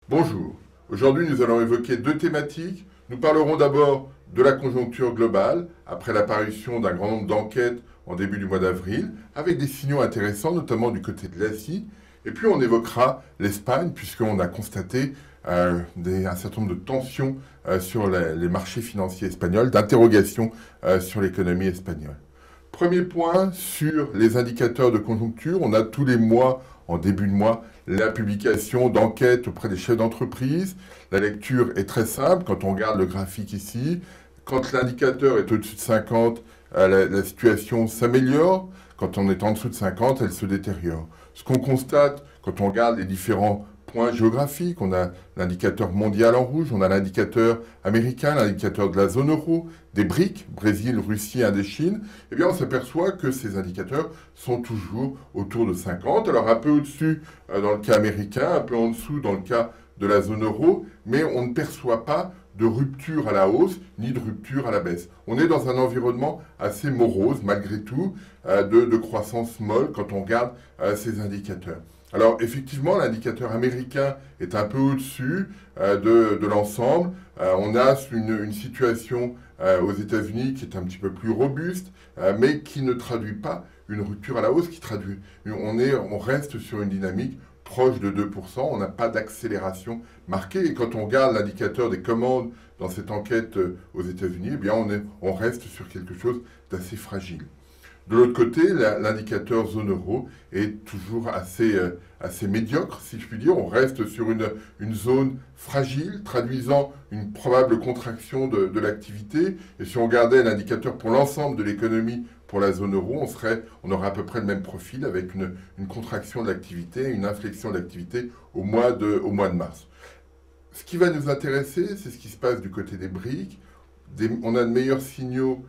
Bonjour. Aujourd'hui, nous allons évoquer deux thématiques. Nous parlerons d'abord de la conjoncture globale, après l'apparition d'un grand nombre d'enquêtes en début du mois d'avril, avec des signaux intéressants, notamment du côté de l'Asie. Et puis, on évoquera l'Espagne, puisqu'on a constaté un certain nombre de tensions sur les marchés financiers espagnols, d'interrogations sur l'économie espagnole. Premier point sur les indicateurs de conjoncture. On a tous les mois, en début de mois, la publication d'enquêtes auprès des chefs d'entreprise. La lecture est très simple quand on regarde le graphique ici. Quand l'indicateur est au-dessus de 50, la situation s'améliore. Quand on est en dessous de 50, elle se détériore. Ce qu'on constate quand on regarde les différents points géographiques, on a l'indicateur mondial en rouge, on a l'indicateur américain, l'indicateur de la zone euro, des BRIC, Brésil, Russie, Indochine, eh bien on s'aperçoit que ces indicateurs sont toujours autour de 50, alors un peu au-dessus dans le cas américain, un peu en dessous dans le cas de la zone euro, mais on ne perçoit pas de rupture à la hausse ni de rupture à la baisse. On est dans un environnement assez morose malgré tout, de croissance molle quand on regarde ces indicateurs. Alors effectivement, l'indicateur américain est un peu au-dessus de l'ensemble. On a une situation aux États-Unis qui est un petit peu plus robuste, mais qui ne traduit pas une rupture à la hausse, on reste sur une dynamique proche de 2%, on n'a pas d'accélération marquée. Et quand on regarde l'indicateur des commandes dans cette enquête aux États-Unis, eh bien on reste sur quelque chose d'assez fragile. De l'autre côté, l'indicateur zone euro est toujours assez médiocre, si je puis dire. On reste sur une zone fragile, traduisant une probable contraction de l'activité. Et si on regardait l'indicateur pour l'ensemble de l'économie pour la zone euro, on aurait à peu près le même profil avec une contraction de l'activité, une inflexion de l'activité au mois de mars. Ce qui va nous intéresser, c'est ce qui se passe du côté des BRIC. On a de meilleurs signaux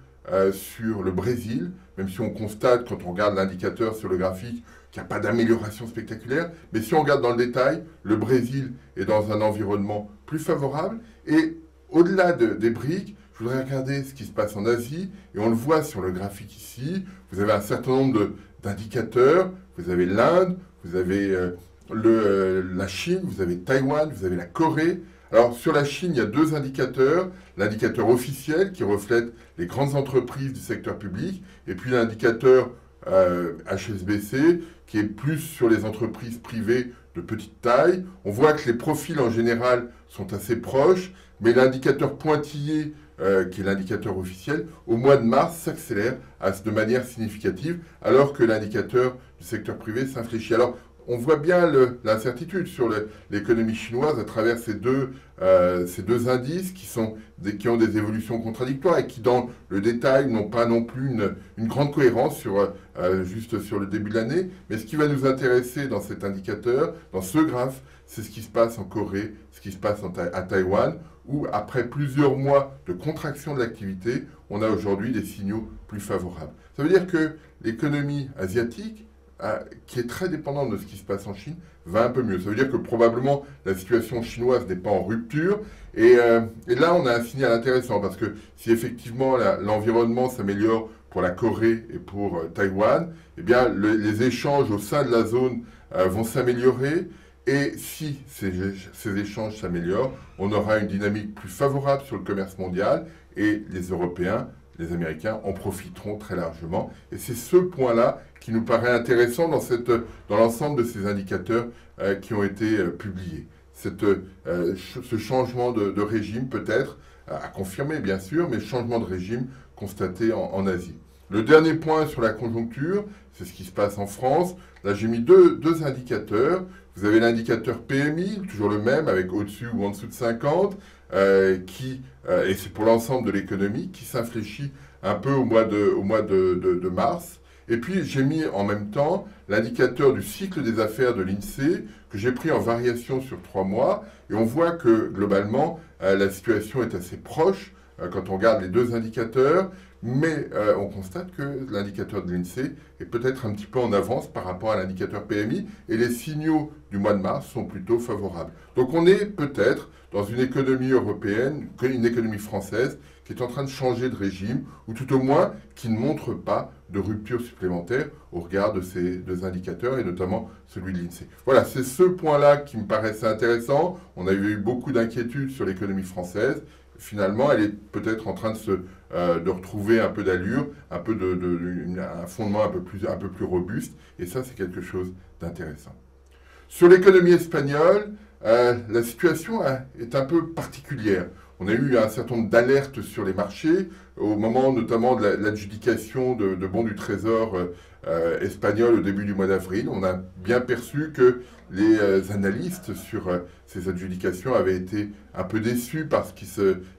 sur le Brésil, même si on constate, quand on regarde l'indicateur sur le graphique, qu'il n'y a pas d'amélioration spectaculaire. Mais si on regarde dans le détail, le Brésil est dans un environnement plus favorable. Et au-delà des BRIC, je voudrais regarder ce qui se passe en Asie. Et on le voit sur le graphique ici. Vous avez un certain nombre d'indicateurs. Vous avez l'Inde, vous avez la Chine, vous avez Taïwan, vous avez la Corée. Alors sur la Chine, il y a deux indicateurs. L'indicateur officiel qui reflète les grandes entreprises du secteur public et puis l'indicateur HSBC qui est plus sur les entreprises privées de petite taille. On voit que les profils en général sont assez proches, mais l'indicateur pointillé qui est l'indicateur officiel, au mois de mars s'accélère de manière significative alors que l'indicateur du secteur privé s'infléchit. Alors on voit bien l'incertitude sur l'économie chinoise à travers ces deux indices qui ont des évolutions contradictoires et qui, dans le détail, n'ont pas non plus une grande cohérence juste sur le début de l'année. Mais ce qui va nous intéresser dans cet indicateur, dans ce graphe, c'est ce qui se passe en Corée, ce qui se passe à Taïwan, où après plusieurs mois de contraction de l'activité, on a aujourd'hui des signaux plus favorables. Ça veut dire que l'économie asiatique, qui est très dépendante de ce qui se passe en Chine, va un peu mieux. Ça veut dire que probablement la situation chinoise n'est pas en rupture. Et là, on a un signal intéressant parce que si effectivement l'environnement s'améliore pour la Corée et pour Taïwan, eh bien les échanges au sein de la zone vont s'améliorer. Et si ces échanges s'améliorent, on aura une dynamique plus favorable sur le commerce mondial et les Européens, les Américains en profiteront très largement. Et c'est ce point-là qui nous paraît intéressant dans l'ensemble de ces indicateurs qui ont été publiés. Ce changement de régime peut-être, à confirmer bien sûr, mais changement de régime constaté en Asie. Le dernier point sur la conjoncture, c'est ce qui se passe en France. Là, j'ai mis deux indicateurs. Vous avez l'indicateur PMI, toujours le même, avec au-dessus ou en dessous de 50, et c'est pour l'ensemble de l'économie, qui s'infléchit un peu au mois de mars. Et puis, j'ai mis en même temps l'indicateur du cycle des affaires de l'INSEE, que j'ai pris en variation sur 3 mois. Et on voit que, globalement, la situation est assez proche quand on regarde les deux indicateurs, mais on constate que l'indicateur de l'INSEE est peut-être un petit peu en avance par rapport à l'indicateur PMI, et les signaux du mois de mars sont plutôt favorables. Donc on est peut-être dans une économie européenne, une économie française, qui est en train de changer de régime, ou tout au moins qui ne montre pas de rupture supplémentaire au regard de ces deux indicateurs, et notamment celui de l'INSEE. Voilà, c'est ce point-là qui me paraissait intéressant. On a eu beaucoup d'inquiétudes sur l'économie française. Finalement, elle est peut-être en train de retrouver un peu d'allure, un fondement un peu plus robuste, et ça, c'est quelque chose d'intéressant. Sur l'économie espagnole, la situation est un peu particulière. On a eu un certain nombre d'alertes sur les marchés, au moment notamment de l'adjudication de bons du Trésor espagnol au début du mois d'avril. On a bien perçu que les analystes sur ces adjudications avaient été un peu déçus par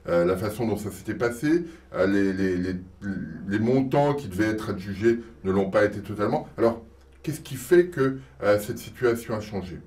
la façon dont ça s'était passé. Les montants qui devaient être adjugés ne l'ont pas été totalement. Alors, qu'est-ce qui fait que cette situation a changé?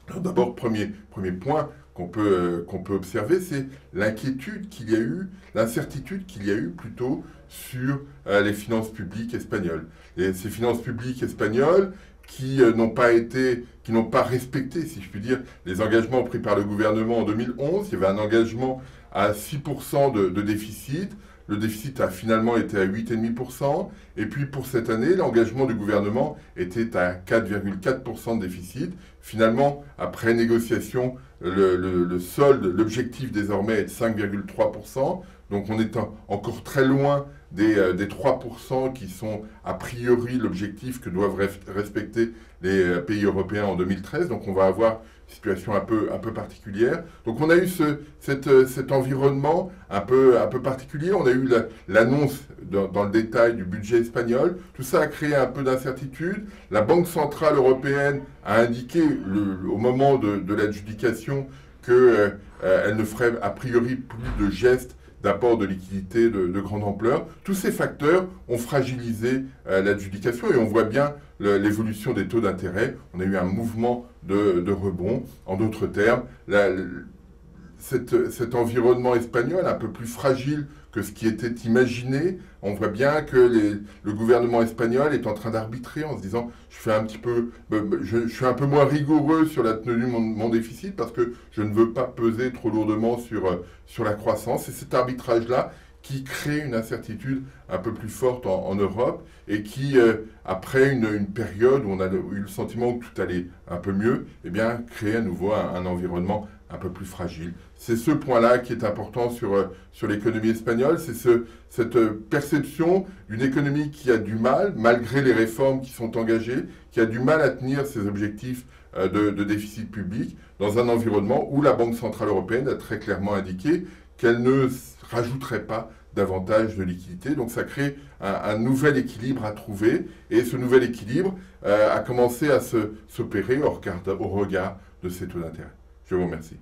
Alors d'abord, premier point qu'on peut observer, c'est l'inquiétude qu'il y a eu, l'incertitude qu'il y a eu plutôt sur les finances publiques espagnoles. Et ces finances publiques espagnoles qui n'ont pas respecté, si je puis dire, les engagements pris par le gouvernement en 2011. Il y avait un engagement à 6% de déficit. Le déficit a finalement été à 8,5%. Et puis pour cette année, l'engagement du gouvernement était à 4,4% de déficit. Finalement, après négociation, le solde, l'objectif désormais est de 5,3%. Donc on est encore très loin des 3% qui sont a priori l'objectif que doivent respecter les pays européens en 2013. Donc on va avoir une situation un peu particulière. Donc on a eu cet environnement un peu particulier. On a eu l'annonce dans le détail du budget espagnol. Tout ça a créé un peu d'incertitude. La Banque centrale européenne a indiqué au moment de l'adjudication qu'elle ne ferait a priori plus de gestes d'apport de liquidités de grande ampleur. Tous ces facteurs ont fragilisé l'adjudication et on voit bien l'évolution des taux d'intérêt. On a eu un mouvement de rebond. En d'autres termes, cet environnement espagnol un peu plus fragile que ce qui était imaginé, on voit bien que le gouvernement espagnol est en train d'arbitrer en se disant je suis un peu moins rigoureux sur la tenue de mon déficit parce que je ne veux pas peser trop lourdement sur la croissance. C'est cet arbitrage-là qui crée une incertitude un peu plus forte en Europe et qui, après une période où on a eu le sentiment que tout allait un peu mieux, eh bien, crée à nouveau un environnement un peu plus fragile. C'est ce point-là qui est important sur l'économie espagnole, c'est cette perception d'une économie qui a du mal, malgré les réformes qui sont engagées, qui a du mal à tenir ses objectifs de déficit public dans un environnement où la Banque centrale européenne a très clairement indiqué qu'elle ne rajouterait pas davantage de liquidités. Donc ça crée un nouvel équilibre à trouver, et ce nouvel équilibre a commencé à s'opérer au regard de ces taux d'intérêt. Je vous remercie.